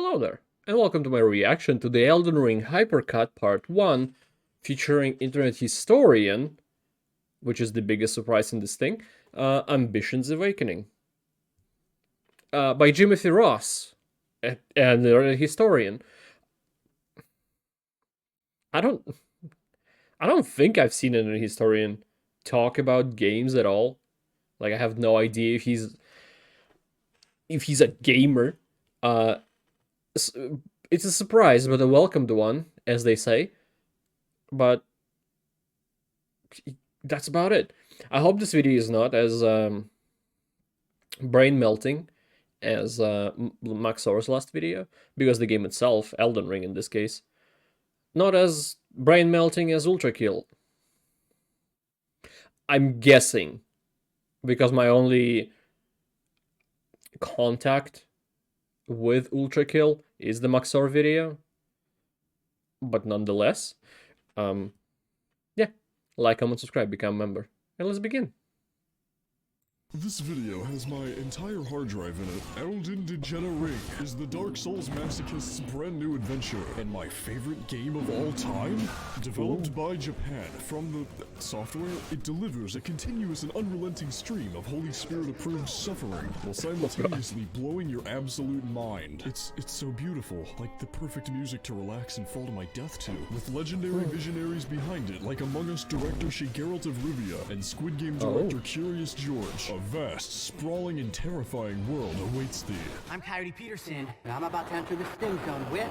Hello there, and welcome to my reaction to the Elden Ring Hypercut Part 1, featuring Internet Historian, which is the biggest surprise in this thing, Ambition's Awakening, by Jimothy Ross, and the Historian. I don't, I don't think I've seen an historian talk about games at all. Like, I have no idea if he's a gamer. Uh, it's a surprise, but a welcomed one, as they say. But that's about it. I hope this video is not as brain melting as Max Sour's last video, because the game itself, Elden Ring in this case, not as brain melting as Ultra Kill. I'm guessing, because my only contact with Ultra Kill is the Maxor video, but nonetheless, yeah, like, comment, subscribe, become a member, and let's begin. This video has my entire hard drive in it. Elden Ring is the Dark Souls masochist's brand new adventure, and my favorite game of all time? Developed by Japan from the software, it delivers a continuous and unrelenting stream of Holy Spirit-approved suffering, while simultaneously blowing your absolute mind. It's so beautiful, like the perfect music to relax and fall to my death to, with legendary visionaries behind it, like Among Us director Geralt of Rivia and Squid Game director Curious George. A vast, sprawling, and terrifying world awaits thee. I'm Coyote Peterson, and I'm about to enter the Sting Zone with...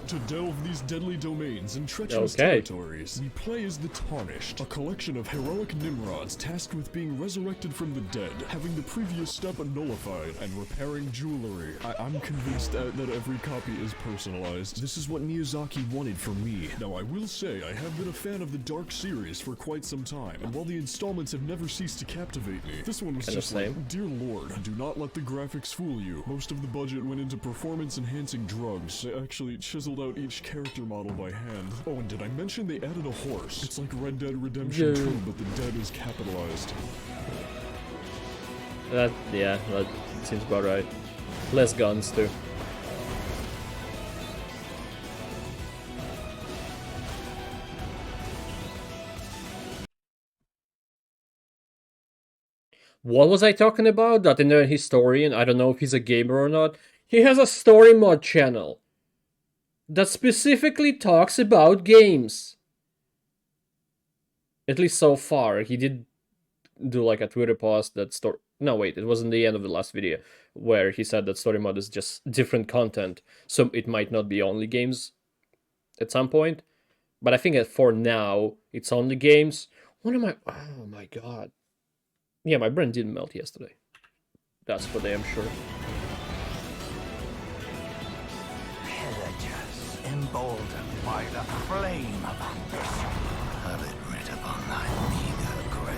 To delve these deadly domains and treacherous territories, we play as the Tarnished, a collection of heroic Nimrods tasked with being resurrected from the dead, having the previous step nullified, and repairing jewelry. I'm convinced that every copy is personalized. This is what Miyazaki wanted for me. Now, I will say I have been a fan of the Dark series for quite some time, and while the installments have never ceased to captivate me, this one was just like, dear lord, do not let the graphics fool you. Most of the budget went into performance-enhancing drugs. They actually chiseled out each character model by hand. Oh, and did I mention they added a horse? It's like Red Dead Redemption 2, but the dead is capitalized. That seems about right. Less guns too. What was I talking about? That Internet Historian, I don't know if he's a gamer or not, he has a story mod channel that specifically talks about games. At least so far. He did do like a Twitter post that no, wait, it was in the end of the last video, where he said that story mod is just different content, so it might not be only games at some point. But I think that for now, it's only games. What am I... Oh my god. Yeah, my brain didn't melt yesterday. That's for damn sure. Villagers, emboldened by the flame of ambition, have it writ upon thy meager grave.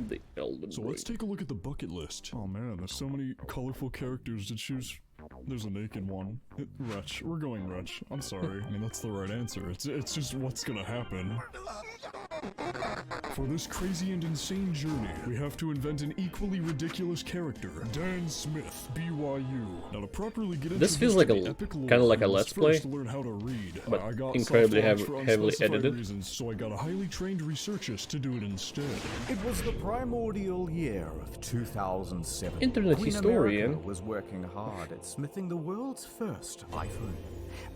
The Elden So Ring. let's take a look at the bucket list. Oh man, there's so many colorful characters to choose. There's a naked one. Wretch. We're going Wretch. I'm sorry. I mean, that's the right answer. It's just what's gonna happen. For this crazy and insane journey, we have to invent an equally ridiculous character, Dan Smith, BYU. Now, to properly get this feels like a kind of like a let's play, learn how to read. but I got incredibly heavily edited. Reasons, so I got a highly trained researchist to do it instead. It was the primordial year of 2007. Internet Queen Historian America was working hard at smithing the world's first iPhone.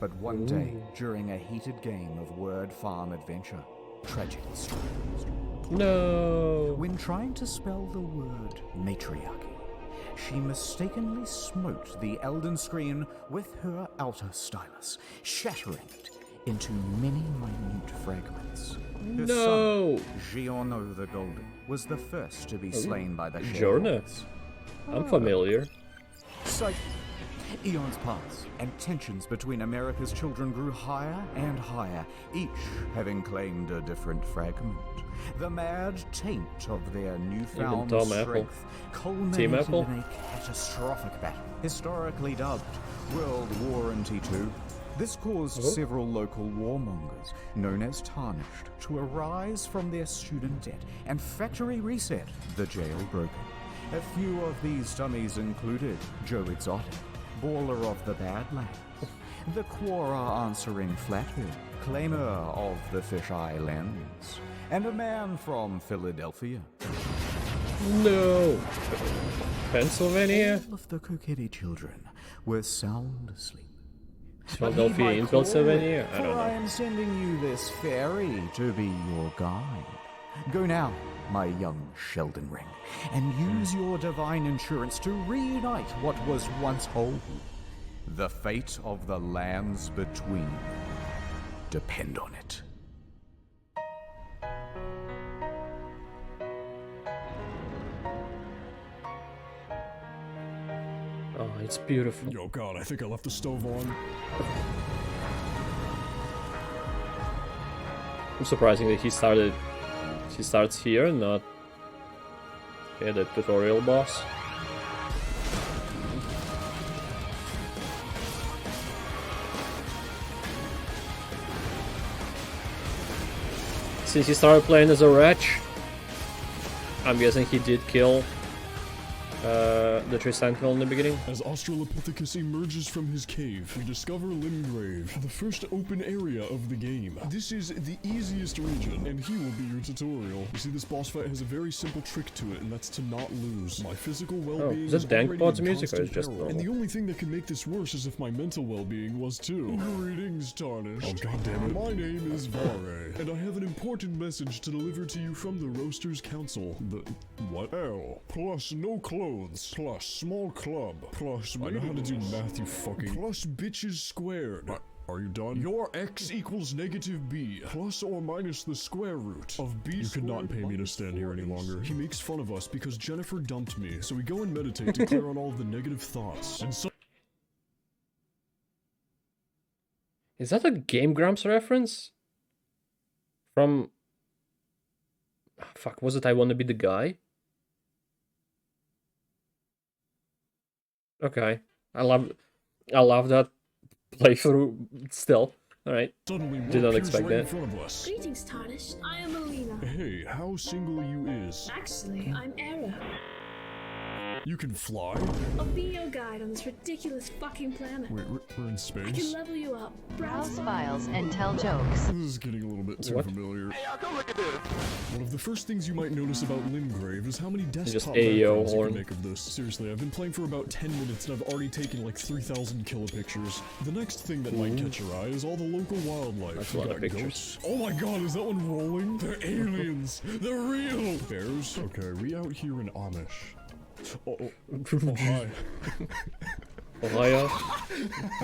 But one day, during a heated game of word farm adventure, tragedy struck. No. When trying to spell the word matriarchy, she mistakenly smote the Elden screen with her outer stylus, shattering it into many minute fragments. Her No. son, Giorno the Golden, was the first to be slain by the Giorno. I'm familiar. So, eons passed, and tensions between America's children grew higher and higher, each having claimed a different fragment. The mad taint of their newfound Tom Apple. strength culminated Team in Apple? a catastrophic battle, historically dubbed World War &T2. This caused several local warmongers, known as Tarnished, to arise from their student debt and factory reset the jailbroken. A few of these dummies included Joe Exotic, Baller of the Badlands, the Quora answering Flathead, claimer of the Fish Islands, and a man from Philadelphia. No! Pennsylvania? All of the Coquetti children were sound asleep. Philadelphia in Pennsylvania? I don't I know. am sending you this fairy to be your guide. Go now, my young Sheldon Ring, and use your divine insurance to reunite what was once whole. The fate of the lands between depend on it. Oh, it's beautiful. Oh god, I think I left the stove on. I'm surprising that he starts here, not the tutorial boss. Since he started playing as a wretch, I'm guessing he did kill the Tree Sentinel in the beginning. As Australopithecus emerges from his cave, we discover Limgrave, the first open area of the game. This is the easiest region, and he will be your tutorial. You see, this boss fight has a very simple trick to it, and that's to not lose. My physical well-being is that Dank already Pod's in music or is constant it just peril, normal? and the only thing that can make this worse is if my mental well-being was too. Greetings, Tarnished. Oh goddammit. My name is Vare, and I have an important message to deliver to you from the Roasters Council. The what? L plus no clothes plus small club plus I know how to do math, you fucking plus bitches squared. Are you done? Your x equals negative b plus or minus the square root of b. You could not pay me to stand here any longer. He makes fun of us because Jennifer dumped me, so we go and meditate to clear out all of the negative thoughts. And so Is that a Game Grumps reference? From... Fuck, was it I Wanna Be the Guy? Okay. I love that playthrough still. Alright. suddenly Did not appears expect right that. in front of us. Greetings, Tarnished. I am Alina. Hey, how single you is? Actually, I'm Era. You can fly? I'll be your guide on this ridiculous fucking planet. Wait, we're in I space? can level you up, Browse browse files and tell jokes. This is getting a little bit too What? familiar. Hey, y'all, come look at this. One of the first things you might notice about Limgrave is how many Just desktop AO backgrounds you horn. can make of this. Seriously, I've been playing for about 10 minutes and I've already taken like 3,000 kilopictures. The next thing that might catch your eye is all the local wildlife. That's a We lot of got pictures. goats. Oh my god, is that one rolling? They're aliens. They're real. Bears? Okay, we out here in Amish. Oh hi. Ohio?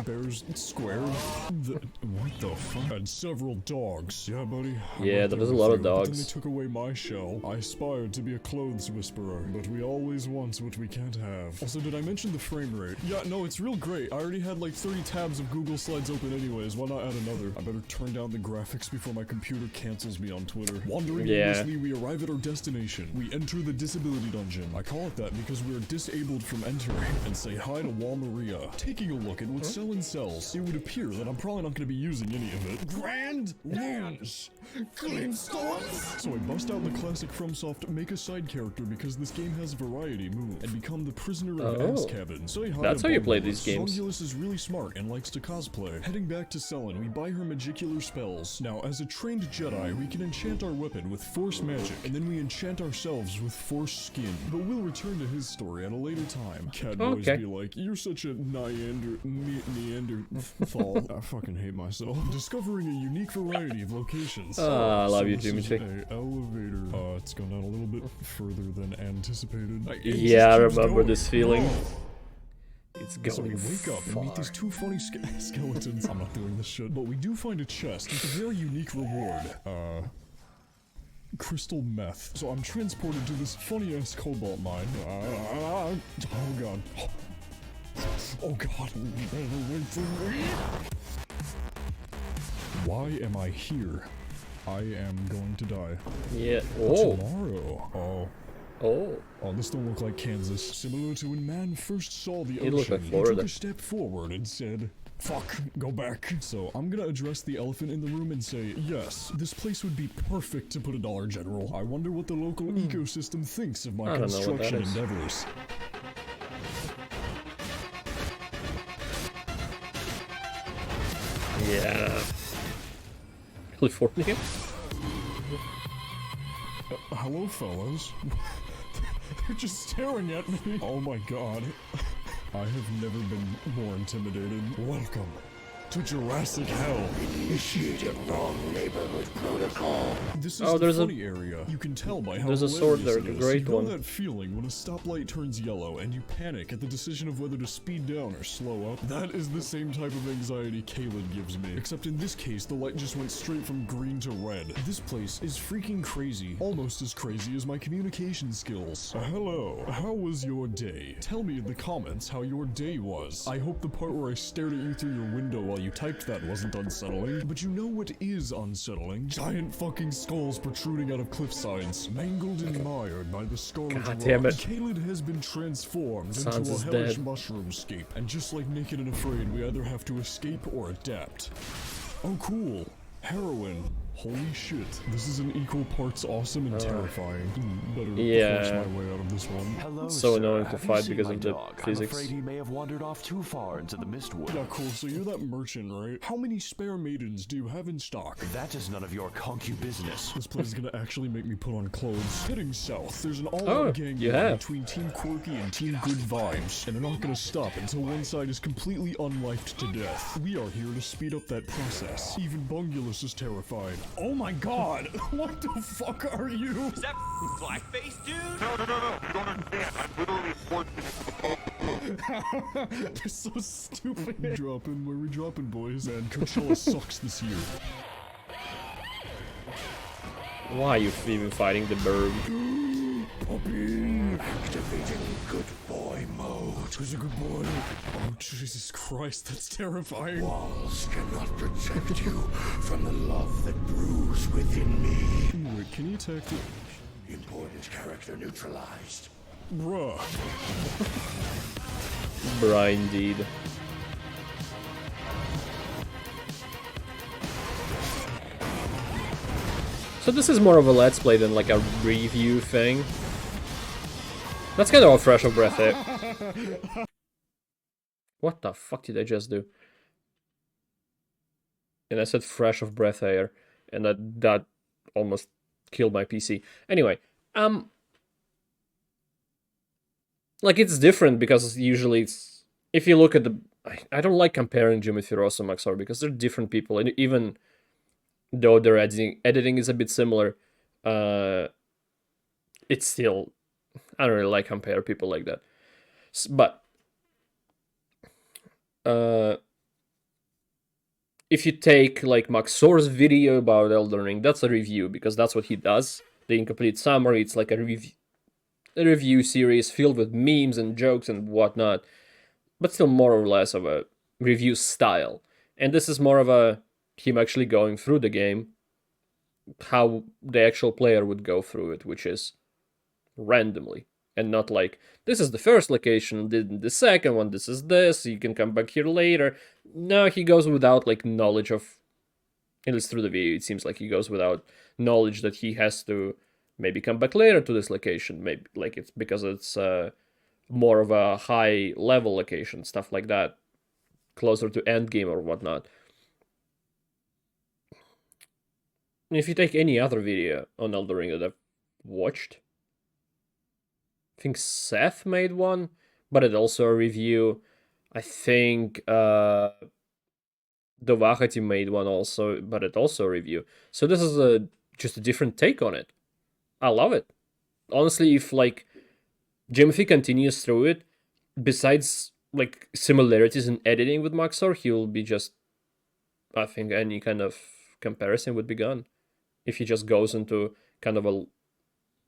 Bears squared? What the fuck? And several dogs. Yeah, buddy. I'm Yeah, right there there was a with lot of you. But then dogs. they took away my shell. I aspired to be a clothes whisperer, but we always want what we can't have. Also, did I mention the frame rate? Yeah, no, it's real great. I already had like 30 tabs of Google Slides open anyways. Why not add another? I better turn down the graphics before my computer cancels me on Twitter. Wandering Yeah. aimlessly, we arrive at our destination. We enter the disability dungeon. I call it that because we are disabled from entering. And say hi to Wal Maria. Taking a look at what Selen sells, it would appear that I'm probably not going to be using any of it. Grand Looms! Clean stores! So I bust out the classic FromSoft make a side character because this game has variety move and become the prisoner of Oh. Azkaban. Say hi That's to how you play Bongulus. these games. Bongulus is really smart and likes to cosplay. Heading back to Selen, we buy her magicular spells. Now, as a trained Jedi, we can enchant our weapon with Force magic, and then we enchant ourselves with Force skin. But we'll return to his story at a later time. Cat boys Okay. be like, you're such a Neanderthal. I fucking hate myself. Discovering a unique variety of locations. Ah, I love you, this Jimmy is T. a elevator. It's gone down a little bit further than anticipated. It Yeah, I just keeps remember going. this feeling. Oh. It's So we going wake up and meet these two funny skeletons. I'm not doing this shit. But we do find a chest with a very unique reward. Crystal meth. So I'm transported to this funny-ass cobalt mine. Oh god. Oh god. Why am I here? I am going to die. Yeah. Oh. Tomorrow. Oh, this don't look like Kansas. Similar to when man first saw the It looked ocean, like he Florida. took a step forward and said, Fuck, go back. So, I'm gonna address the elephant in the room and say, yes, this place would be perfect to put a Dollar General. I wonder what the local ecosystem thinks of my construction endeavors. Yeah. California? Hello, fellas. They're just staring at me. Oh my god. I have never been more intimidated. Welcome to Jurassic Hell. Initiated wrong neighborhood protocol. This is the funny area. You can tell by how there's a sword there, the great one. You know that feeling when a stoplight turns yellow and you panic at the decision of whether to speed down or slow up? That is the same type of anxiety Caleb gives me. Except in this case, the light just went straight from green to red. This place is freaking crazy. Almost as crazy as my communication skills. Hello, how was your day? Tell me in the comments how your day was. I hope the part where I stared at you through your window while you typed that wasn't unsettling. But you know what is unsettling? Giant fucking skulls protruding out of cliff sides, mangled and mired by the scarlet rot. Caleb has been transformed into a hellish mushroom-scape, and just like Naked and Afraid, we either have to escape or adapt. Oh cool, heroin. Holy shit, this is an equal parts awesome and terrifying. Better force my way out of this one. Hello, so sir. annoying to Have fight you because seen of my the dog? physics. I'm afraid he may have wandered off too far into the Mistwood. Yeah, cool, so you're that merchant, right? How many spare maidens do you have in stock? That is none of your concu business. This place is gonna actually make me put on clothes. Heading south, there's an all-out gang between Team Quirky and Team Good Vibes, and they're not gonna stop until one side is completely unlifed to death. We are here to speed up that process. Even Bungulus is terrified. Oh my god! What the fuck are you? Is that blackface, dude? No, you don't understand. I'm literally They're so stupid. Where we dropping, boys? And Coachella sucks this year. Why are you even fighting the bird? Puppy, activating good boy mode. Who's a good boy? Oh, Jesus Christ, that's terrifying. Walls cannot protect you from the love that brews within me. Wait, can you attack the... Important character neutralized. Bruh. Bruh, indeed. So this is more of a let's play than like a review thing. That's kind of a fresh of breath there. What the fuck did I just do? And I said fresh of breath air, and that almost killed my PC. Anyway, like it's different because usually it's, if you look at the, I don't like comparing Jimmy Firosa and Maxor because they're different people, and even though their editing is a bit similar, it's still, I don't really like compare people like that. But if you take like Maxor's video about Elden Ring, that's a review because that's what he does. The incomplete summary, it's like a review series filled with memes and jokes and whatnot, but still more or less of a review style. And this is more of a him actually going through the game, how the actual player would go through it, which is randomly. And not like, this is the first location, the second one, this is this, you can come back here later. No, he goes without like knowledge of, at least through the video, it seems like he goes without knowledge that he has to maybe come back later to this location. Maybe like it's because it's more of a high level location, stuff like that, closer to end game or whatnot. If you take any other video on Elden Ring that I've watched, I think Seth made one, but it's also a review. I think Dovahati made one also, but it's also a review. So this is just a different take on it. I love it. Honestly, if like Jimothy continues through it, besides like similarities in editing with Maxor, he will be just, I think any kind of comparison would be gone. If he just goes into kind of a,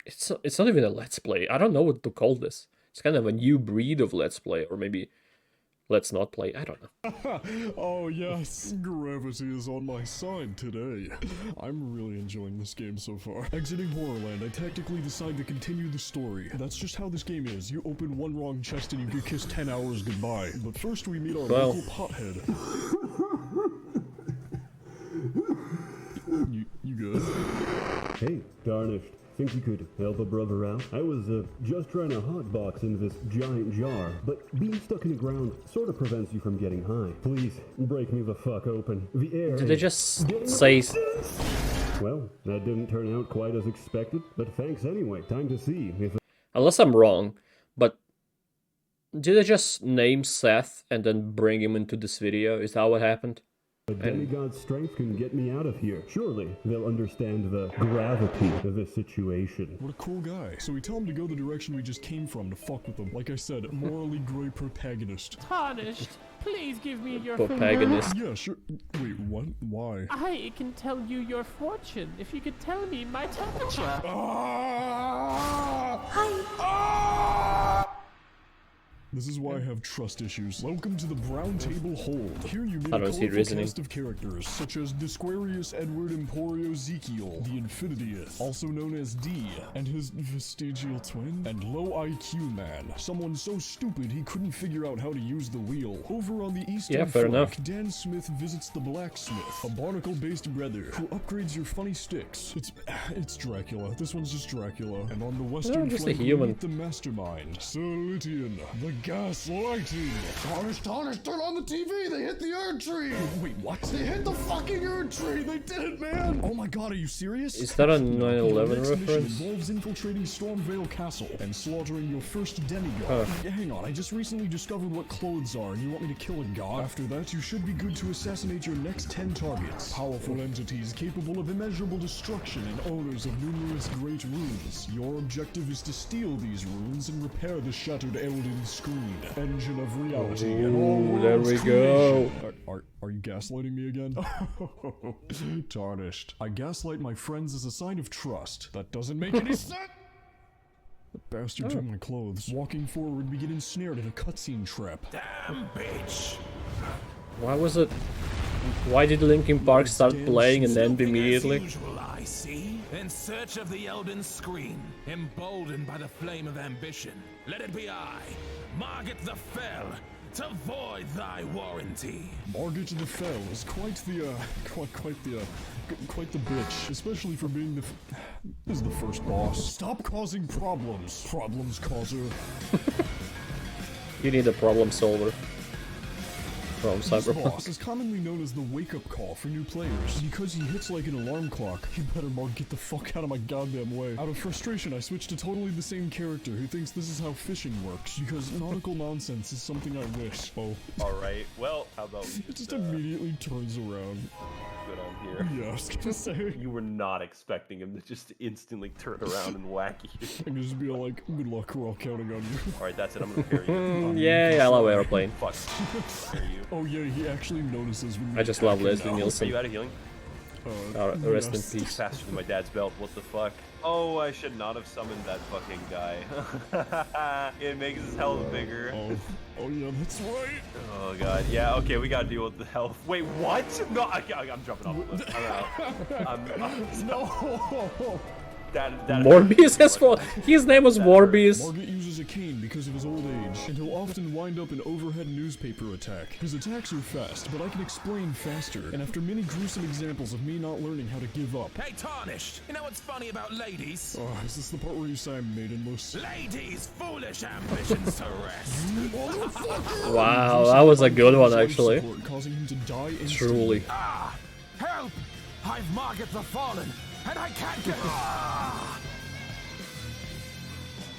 it's not even a let's play. I don't know what to call this. It's kind of a new breed of let's play, or maybe let's not play. I don't know. Oh yes, gravity is on my side today. I'm really enjoying this game so far. Exiting Horrorland, I tactically decide to continue the story. That's just how this game is. You open one wrong chest and you get kissed 10 hours goodbye. But first we meet our local pothead. You good? Hey, Tarnished. Think you could help a brother out? I was just trying to hotbox into this giant jar, but being stuck in the ground sort of prevents you from getting high. Please, break me the fuck open. The air. Did they just say... Well, that didn't turn out quite as expected, but thanks anyway. Time to see if... Unless I'm wrong, but... Did they just name Seth and then bring him into this video? Is that what happened? A demigod's strength can get me out of here. Surely they'll understand the gravity of this situation. What a cool guy. So we tell him to go the direction we just came from to fuck with him. Like I said, morally gray protagonist. Tarnished, please give me your Protagonist. Yeah, sure. Wait, what? Why? I can tell you your fortune if you could tell me my temperature. This is why I have trust issues. Welcome to the Brown Table Hold. Here you meet I a don't see colorful reasoning. cast of characters, such as Disquarius Edward Emporio Ezekiel, the Infinitieth, also known as D, and his vestigial twin, and Low IQ Man, someone so stupid he couldn't figure out how to use the wheel. Over on the eastern fair flank, enough. Dan Smith visits the Blacksmith, a barnacle-based brother who upgrades your funny sticks. It's Dracula. This one's just Dracula. And on the western just a flank, we human. meet the Mastermind, Sir Lytian, the Gaslighting. Tarnished, turn on the TV! They hit the Erd Tree! Wait, what? They hit the fucking Erd Tree! They did it, man! Oh my god, are you serious? Is that a 9/11 Your next mission reference? involves infiltrating Stormvale Castle and slaughtering your first demigod. Hang on, I just recently discovered what clothes are, and you want me to kill a god? After that, you should be good to assassinate your next 10 targets. Powerful entities capable of immeasurable destruction and owners of numerous great runes. Your objective is to steal these runes and repair the shattered Elden screen. Engine of reality and all there worlds we go. creation. Are you gaslighting me again? Tarnished. I gaslight my friends as a sign of trust. That doesn't make any sense! The bastard took my clothes. Walking forward, we get ensnared in a cutscene trap. Damn bitch! Why was it... Why did Linkin Park start playing and end immediately? As usual, I see. In search of the Elden screen, emboldened by the flame of ambition, let it be I, Margit the Fell, to void thy warranty. Margit the Fell is quite the bitch, especially for being the this is the first boss. Stop causing problems, problems causer. You need a problem solver. From This Cyberpunk. boss is commonly known as the wake-up call for new players. Because he hits like an alarm clock, you better Mark get the fuck out of my goddamn way. Out of frustration, I switched to totally the same character who thinks this is how fishing works. Because nautical nonsense is something I wish. Oh. Alright, well, how about we It just immediately turns around. good on here? Yeah, I was gonna say. You were not expecting him to just instantly turn around and whack you. I'm just be like, good luck, we're all counting on you. Alright, that's it, I'm gonna parry you. Yay, I love airplane. Fuck. Parry you. Oh yeah, he actually notices when I just love Leslie Are Nielsen. you out of healing? Rest in yes. peace. Faster than my dad's belt, what the fuck? Oh, I should not have summoned that fucking guy. It makes his health bigger. Oh yeah, that's right. Oh god, yeah, okay, we gotta deal with the health. Wait, what? No, I'm jumping off the list. I'm out. No. That Morbius has fought. His name was Morbius. Margit uses a cane because of his old age, and he'll often wind up in overhead newspaper attack. His attacks are fast, but I can explain faster. And after many gruesome examples of me not learning how to give up. Hey, Tarnished, you know what's funny about ladies? Oh, is this the part where you say I'm maidenless? Ladies' foolish ambitions to rest. Wow, that was a good one actually. Support, causing him to die instantly. Truly. Ah! Help! I've Margit the Fallen, and I can't get...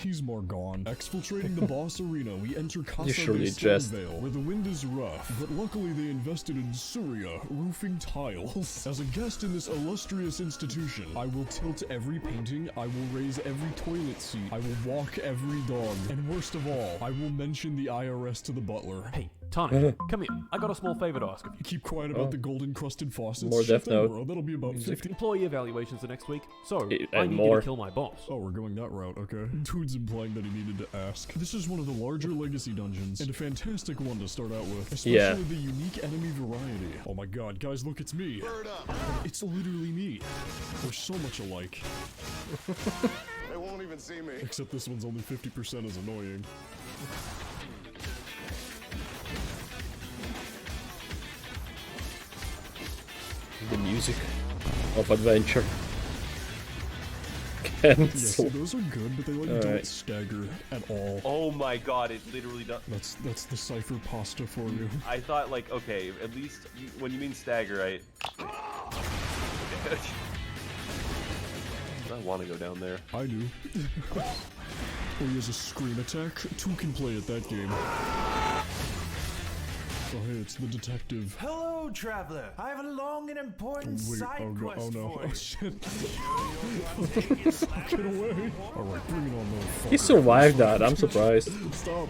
He's more gone. Exfiltrating the boss arena, we enter Casa surely de jest. Stormvale, where the wind is rough, but luckily they invested in Surya, roofing tiles. As a guest in this illustrious institution, I will tilt every painting, I will raise every toilet seat, I will walk every dog, and worst of all, I will mention the IRS to the butler. Hey, Tony, come here. I got a small favor to ask of you. Keep quiet about the golden crusted faucets. More Death Shit, then, Note. bro. That'll be about 50. Employee evaluations are next week, so And I need you more. to kill my boss. Oh, we're going that route, okay. Dude's implying that he needed to ask. This is one of the larger legacy dungeons, and a fantastic one to start out with. Especially the unique enemy variety. Oh my god, guys, look, it's me. It's literally me. We're so much alike. They won't even see me. Except this one's only 50% as annoying. The music of adventure. Yeah, Cancel. see, those are good, but they don't stagger at all. Oh my god, it literally does. That's the cipher pasta for you. I thought, like, okay, at least when you mean stagger, I want to go down there. I do. Oh, he has a scream attack. Two can play at that game. Oh, hey, it's the detective. Hello, traveler. I have a long and important side quest for Oh, you. shit. Get away. Alright, bring it on, motherfucker. He survived that, I'm surprised. Stop.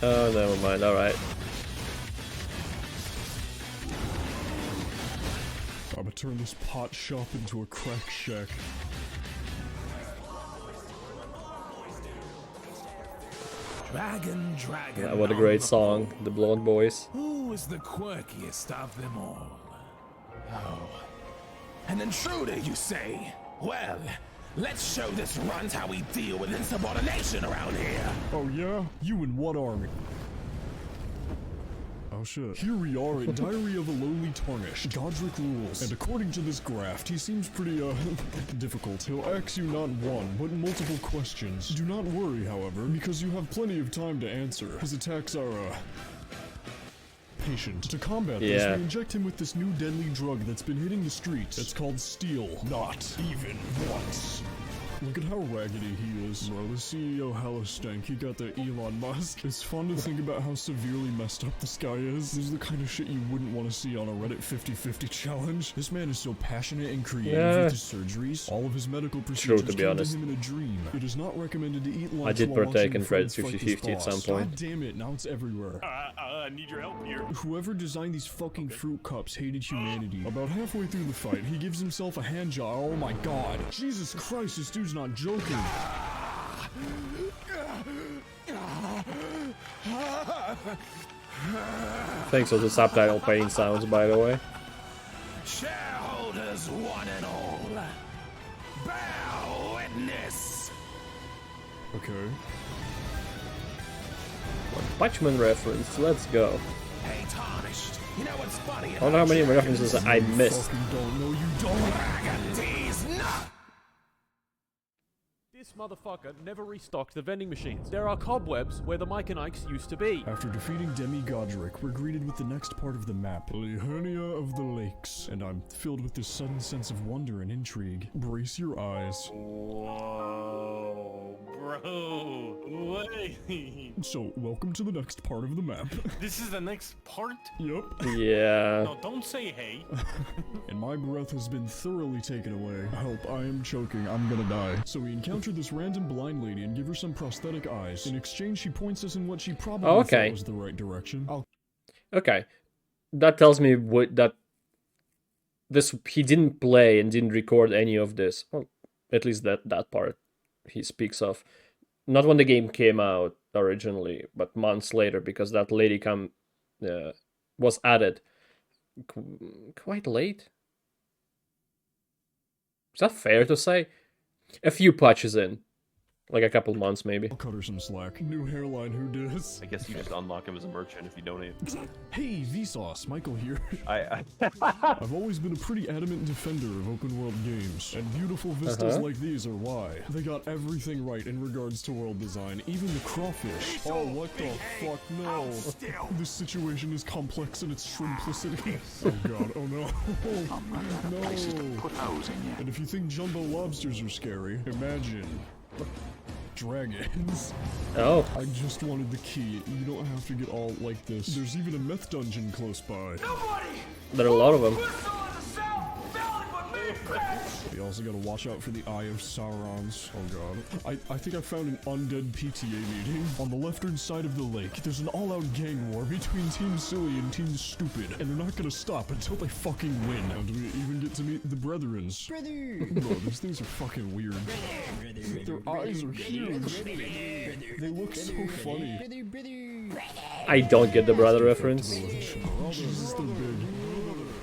Oh, never mind, alright. I'm gonna turn this pot shop into a crack shack. Dragon. Yeah, what a great song, the Blonde Boys. Who is the quirkiest of them all? Oh, an intruder, you say? Well, let's show this runt how we deal with insubordination around here. Oh yeah? You in what army? Oh shit. Here we are at Diary of a Lonely Tarnished. Godric rules. And according to this graft, he seems pretty, difficult. He'll ask you not one, but multiple questions. Do not worry, however, because you have plenty of time to answer. His attacks are, patient. To combat this, we inject him with this new deadly drug that's been hitting the streets. It's called Steel. Not even once. Look at how raggedy he is. Bro, the CEO hella stank. He got the Elon Musk. It's fun to think about how severely messed up this guy is. This is the kind of shit you wouldn't want to see on a Reddit 50-50 challenge. This man is so passionate and creative with his surgeries. All of his medical procedures to be came honest. to him in a dream. It is not recommended to eat lunch I did while partake watching in Reddit friends fight this 50-50 at some boss. point. God damn it, now it's everywhere. I need your help here. Whoever designed these fucking fruit cups hated humanity. About halfway through the fight, he gives himself a hand jar. Oh my god. Jesus Christ, this dude's not joking. Thanks for the subtitle pain sounds, by the way. Shareholders, one and all, bear witness. Okay. Watchman reference, let's go. Hey, Tarnished, you know what's funny? I wonder how many references I missed. Fucking don't know, you don't. Dragon not. This motherfucker never restocked the vending machines. There are cobwebs where the Mike and Ikes used to be. After defeating Demi Godric, we're greeted with the next part of the map, Lihernia of the Lakes, and I'm filled with this sudden sense of wonder and intrigue. Brace your eyes. Whoa, bro, wait. So, welcome to the next part of the map. This is the next part? Yep. Yeah. No, don't say hey. And my breath has been thoroughly taken away. Help, I am choking, I'm gonna die. So we encounter this random blind lady and give her some prosthetic eyes. In exchange, she points us in what she probably thought was the right direction. Okay. That tells me that he didn't play and didn't record any of this. Well, at least that part he speaks of. Not when the game came out originally, but months later, because that lady was added quite late. Is that fair to say? A few patches in. Like a couple months, maybe. I'll cut her some slack. New hairline, who dis? I guess you just unlock him as a merchant if you donate. Hey, Vsauce, Michael here. I've always been a pretty adamant defender of open world games, and beautiful vistas like these are why. They got everything right in regards to world design, even the crawfish. Oh, what the fuck, no. This situation is complex in its shrimplicity. Oh god, oh no. No. And if you think jumbo lobsters are scary, imagine dragons. Oh. I just wanted the key. You don't have to get all like this. There's even a meth dungeon close by. There are a lot of them. You also gotta watch out for the Eye of Saurons. Oh god. I think I found an undead PTA meeting. On the left-hand side of the lake, there's an all-out gang war between Team Silly and Team Stupid, and they're not gonna stop until they fucking win. And we even get to meet the Brethrens. Bro, these things are fucking weird. Their eyes are huge. They look so funny. I don't get the brother reference. Oh, Jesus, they're big.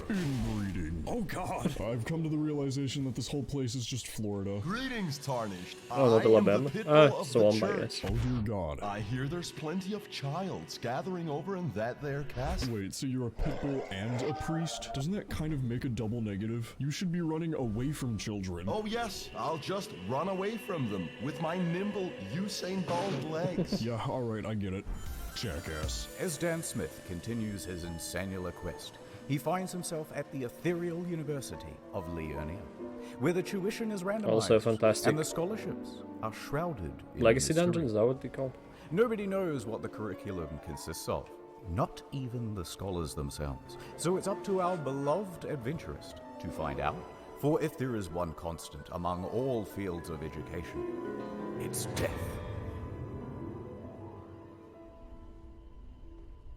Inbreeding. Oh god. I've come to the realization that this whole place is just Florida. Greetings, Tarnished. Oh, not Alabama. It's the one by guess. Oh dear god. I hear there's plenty of childs gathering over in that there castle. Wait, so you're a pit bull and a priest? Doesn't that kind of make a double negative? You should be running away from children. Oh yes, I'll just run away from them with my nimble Usain Bolt legs. Yeah, alright, I get it. Jackass. As Dan Smith continues his insanular quest, he finds himself at the ethereal University of Liurnia, where the tuition is randomized Also fantastic. and the scholarships are shrouded in Legacy mystery. dungeons, is that what they call? Nobody knows what the curriculum consists of, not even the scholars themselves. So it's up to our beloved adventurist to find out. For if there is one constant among all fields of education, it's death.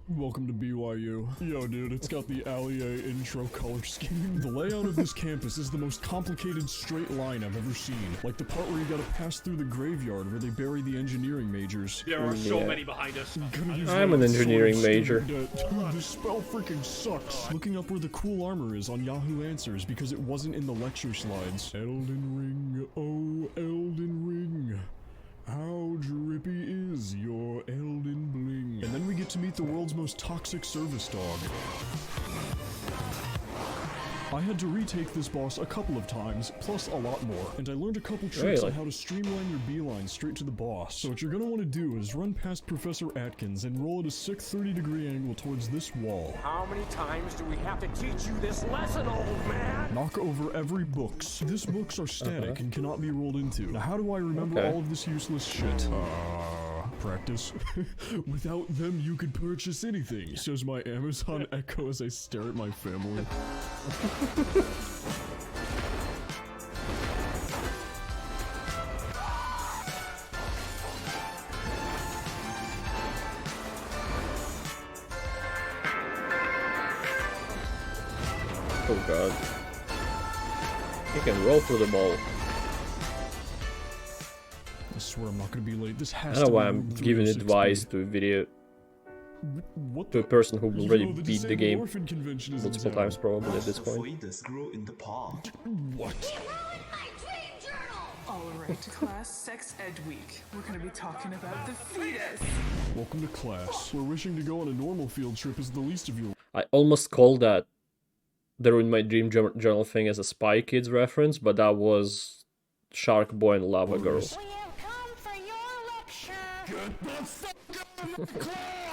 Welcome to BYU. Yo, dude, it's got the Allier intro color scheme. The layout of this campus is the most complicated straight line I've ever seen. Like the part where you gotta pass through the graveyard where they bury the engineering majors. There are so many behind us. I'm an engineering major. Dude, this spell freaking sucks. Looking up where the cool armor is on Yahoo Answers because it wasn't in the lecture slides. Elden Ring, oh Elden Ring. How drippy is your Elden bling? And then we get to meet the world's most toxic service dog. I had to retake this boss a couple of times, plus a lot more, and I learned a couple tricks on how to streamline your beeline straight to the boss. So what you're gonna want to do is run past Professor Atkins and roll at a sick 30-degree angle towards this wall. How many times do we have to teach you this lesson, old man? Knock over every books. These books are static and cannot be rolled into. Now how do I remember all of this useless shit? Practice. Without them, you could purchase anything, says my Amazon Echo as I stare at my family. Oh god. He can roll through the ball. I swear I'm not gonna be late. This has I don't to know be why I'm room giving 306B. advice to a video to a person who already beat the game multiple times probably at this point. What? Alright, class, Sex Ed Week. We're gonna be talking about the fetus. Welcome to class. We're wishing to go on a normal field trip as the least of your... I almost called that the Ruin My Dream Journal thing as a Spy Kids reference, but that was Shark Boy and Lava Girl.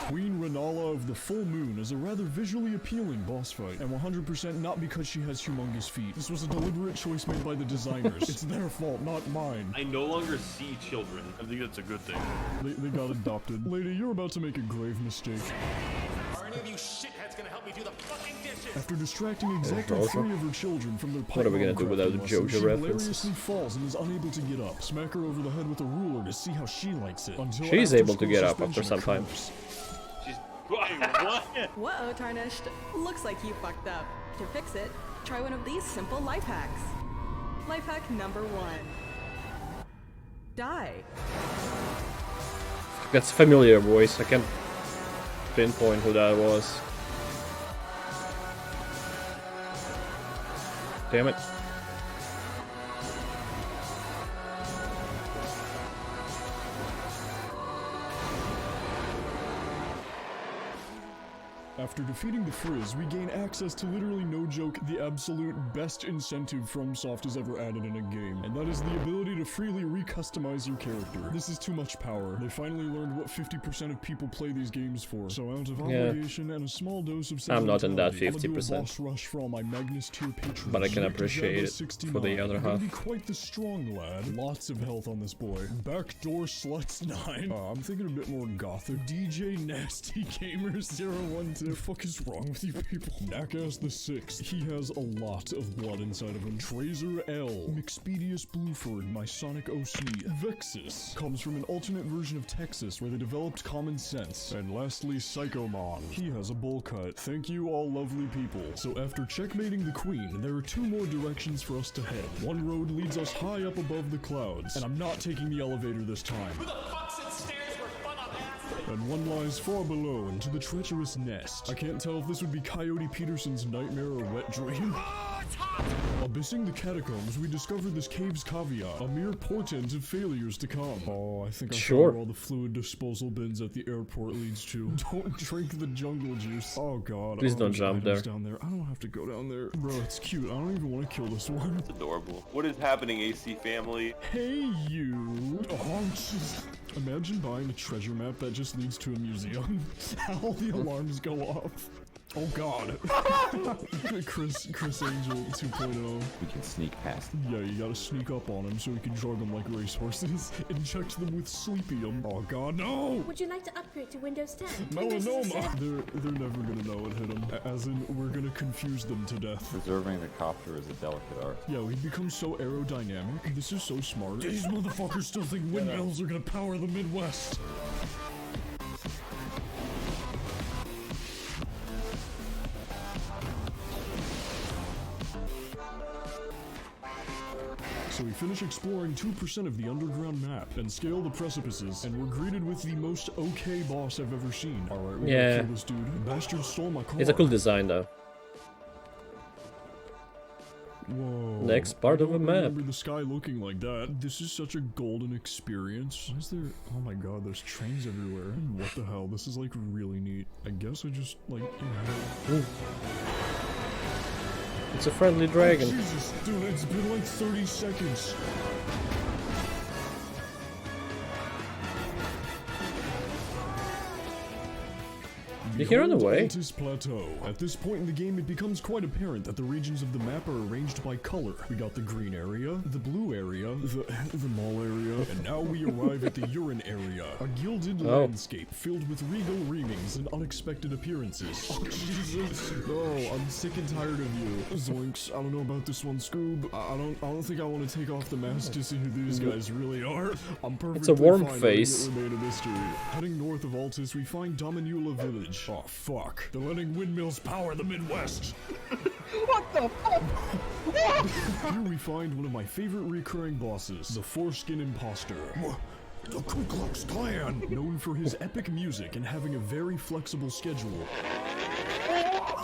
Queen Renala of the Full Moon is a rather visually appealing boss fight, and 100% not because she has humongous feet. This was a deliberate choice made by the designers. It's their fault, not mine. I no longer see children. I think that's a good thing. They got adopted. Lady, you're about to make a grave mistake. Are any of you shitheads gonna help me do the fucking dishes? After distracting exactly 3 of her children from their What are we gonna do without the JoJo she references? hilariously falls and is unable to get up. Smack her over the head with a ruler to see how she likes it. Until She's able to after-school get up after suspension some time. occurs. What? Whoa, Tarnished. Looks like you fucked up. To fix it, try one of these simple life hacks. Life hack number 1. Die. That's a familiar voice, I can't pinpoint who that was. Damn it. After defeating the Frizz, we gain access to literally no joke, the absolute best incentive FromSoft has ever added in a game, and that is the ability to freely re-customize your character. This is too much power. They finally learned what 50% of people play these games for, so out of obligation and a small dose of I'm not in that sentimentality, I'ma do a 50%. boss rush for all my Magnus tier patrons. But I can Direct appreciate Java it for the 69. other You're gonna half. be quite the strong lad. Lots of health on this boy. Backdoor Sluts 9. I'm thinking a bit more gothic. DJ Nasty Gamer 012. The fuck is wrong with you people? Nakass the Sixth. He has a lot of blood inside of him. Trazer L. Mixpedius Blueford, my Sonic OC. Vexus comes from an alternate version of Texas where they developed common sense. And lastly, Psychomon. He has a bowl cut. Thank you all lovely people. So after checkmating the queen, there are 2 more directions for us to head. One road leads us high up above the clouds, and I'm not taking the elevator this time. Who the fuck said stairs were fun on acid? And one lies far below into the treacherous nest. I can't tell if this would be Coyote Peterson's nightmare or wet dream. Abyssing the catacombs, we discovered this cave's caveat, a mere portent of failures to come. Oh, I think I found where all the fluid disposal bins at the airport leads to. Don't drink the jungle juice. Oh god. Please don't jump there. Down there. I don't have to go down there. Bro, it's cute. I don't even want to kill this one. It's adorable. What is happening, AC family? Hey, you. Oh, imagine buying a treasure map that just leads to a museum. How the alarms go off. Oh god. Chris Angel 2.0. We can sneak past him. Yeah, you gotta sneak up on him so we can drug them like racehorses. Inject them with sleepium. Oh god, no! Would you like to upgrade to Windows 10? Melanoma! They're never gonna know it hit them. As in, we're gonna confuse them to death. Preserving the copter is a delicate art. Yeah, we become so aerodynamic. This is so smart. These motherfuckers still think windmills are gonna power the Midwest. So we finish exploring 2% of the underground map and scale the precipices, and we're greeted with the most okay boss I've ever seen. Alright, we're gonna kill this dude. The bastard stole my car. It's a cool design though. Whoa. Next part of a map. I remember the sky looking like that. This is such a golden experience. Why is there... Oh my god, there's trains everywhere. What the hell? This is like really neat. I guess I just like... It's a friendly dragon. Oh, Jesus, dude, it's been like 30 seconds. Did he run away? Plateau. At this point in the game, it becomes quite apparent that the regions of the map are arranged by color. We got the green area, the blue area, the mall area, and now we arrive at the urine area. A gilded landscape filled with regal reamings and unexpected appearances. Oh, Jesus. Oh, I'm sick and tired of you. Zoinks, I don't know about this one, Scoob. I don't think I want to take off the mask to see who these guys really are. I'm perfectly It's a warm fine face. letting it remain a mystery. Heading north of Altus, we find Dominula Village. Oh, fuck. They're letting windmills power the Midwest. What the fuck? Here we find one of my favorite recurring bosses, the Foreskin Imposter. The Ku Klux Klan! Known for his epic music and having a very flexible schedule.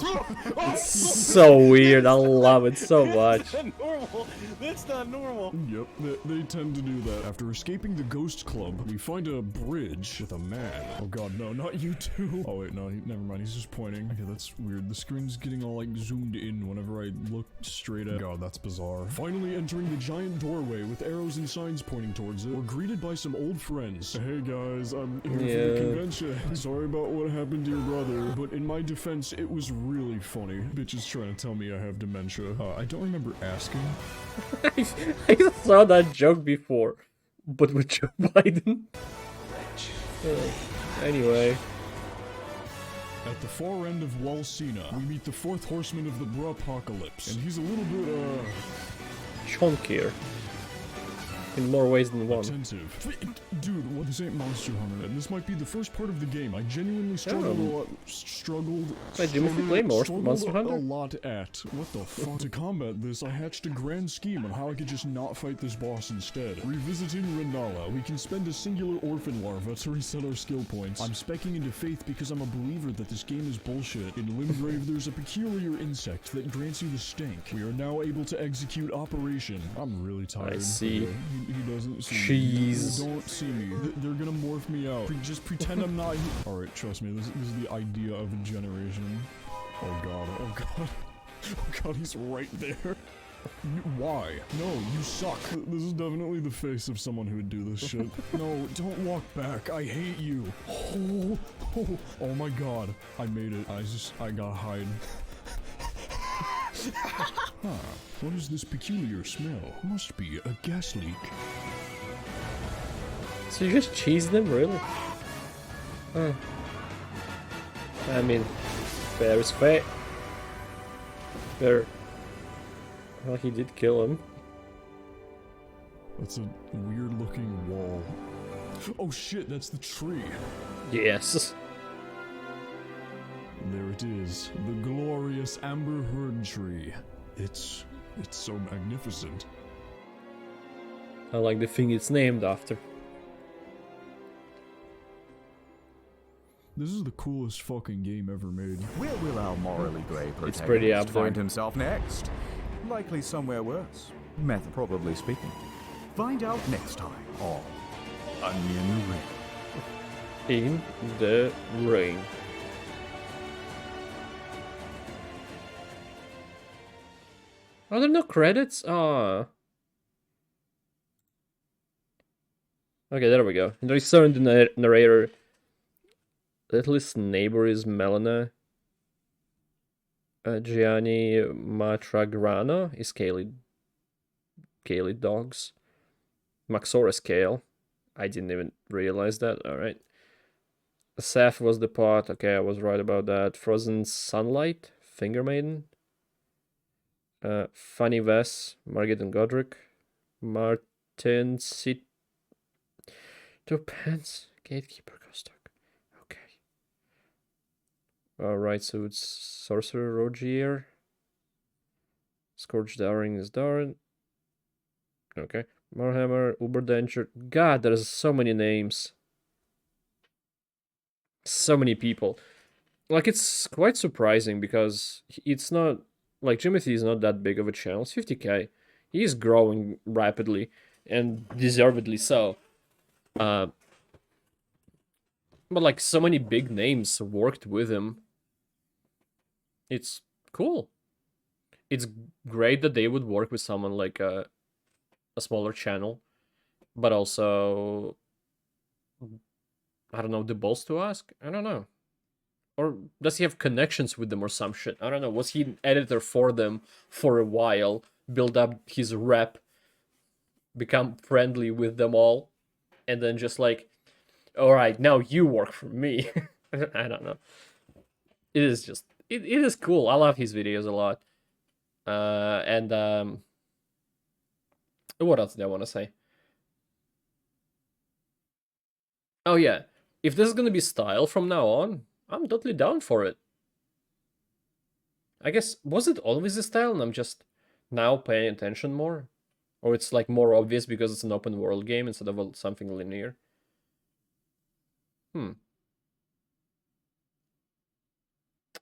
It's so weird. I love it so much. That's not normal. That's not normal. Yep, they tend to do that. After escaping the Ghost Club, we find a bridge with a man. Oh god, no, not you two. Oh wait, no, never mind. He's just pointing. Okay, that's weird. The screen's getting all like zoomed in whenever I look straight at. God, that's bizarre. Finally entering the giant doorway with arrows and signs pointing towards it, we're greeted by some old friends. Hey guys, I'm here for the convention. Sorry about what happened to your brother, but in my defense, it was really funny. Bitches trying to tell me I have dementia. I don't remember asking. I saw that joke before, but with Joe Biden. Anyway. At the far end of Walsina, we meet the fourth horseman of the Bruh-apocalypse, and he's a little bit, chunkier. In more ways than one. Attentive. Dude, well, this ain't Monster Hunter, and this might be the first part of the game I genuinely struggled Monster Hunter? a lot at. What the fuck? To combat this, I hatched a grand scheme on how I could just not fight this boss instead. Revisiting Renala, we can spend a singular orphan larva to reset our skill points. I'm specking into Faith because I'm a believer that this game is bullshit. In Limgrave, there's a peculiar insect that grants you the stink. We are now able to execute Operation. I'm really tired. I see. He doesn't see Cheese. me. They don't see me. They're gonna morph me out. Just pretend I'm not here. Alright, trust me, this is the idea of a generation. Oh god, oh god. Oh god, he's right there. Why? No, you suck. This is definitely the face of someone who would do this shit. No, don't walk back. I hate you. Oh my god. I made it. I gotta hide. Huh. What is this peculiar smell? Must be a gas leak. So you just cheese them, really? I mean, Fair is fair. Fair. Well, he did kill him. That's a weird looking wall. Oh shit, that's the tree. Yes. There it is, the glorious Amber Herd tree. It's so magnificent. I like the thing it's named after. This is the coolest fucking game ever made. Where will our morally grey It's pretty up protagonist there. find himself next? Likely somewhere worse, metaphorically speaking. Find out next time on Onion Ring. In the rain. Are there no credits? Ah. Okay, there we go. There is certain the narrator. Littlest neighbor is Melina. Gianni Matragrano is Kaylee dogs. Maxora Kale. I didn't even realize that. Alright. Seth was the pot. Okay, I was right about that. Frozen Sunlight. Finger Maiden. Funny Vess. Margit and Godric. Martin Sit. Two Pants. Gatekeeper Kostok. Alright, so it's Sorcerer Rogier. Scourge Dowring is Darn. Okay. Marhammer, Uberdenture. God, there's so many names. So many people. Like, it's quite surprising because it's not... Like, Jimothy is not that big of a channel. It's 50k. He's growing rapidly. And deservedly so. But, like, so many big names worked with him. It's cool. It's great that they would work with someone like a smaller channel, but also, I don't know, the balls to ask? I don't know. Or does he have connections with them or some shit? I don't know. Was he an editor for them for a while, build up his rep, become friendly with them all, and then just like, alright, now you work for me. I don't know. It is just... It is cool. I love his videos a lot. What else did I want to say? Oh yeah, if this is gonna be style from now on, I'm totally down for it. I guess, was it always the style and I'm just now paying attention more? Or it's like more obvious because it's an open world game instead of something linear?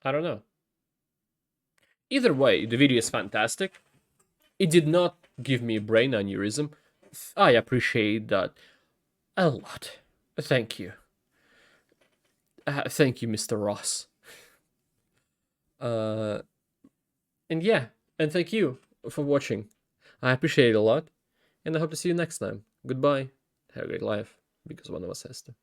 I don't know. Either way, the video is fantastic. It did not give me a brain aneurysm. I appreciate that a lot. Thank you. Thank you, Mr. Ross. And yeah, and thank you for watching. I appreciate it a lot, and I hope to see you next time. Goodbye. Have a great life, because one of us has to.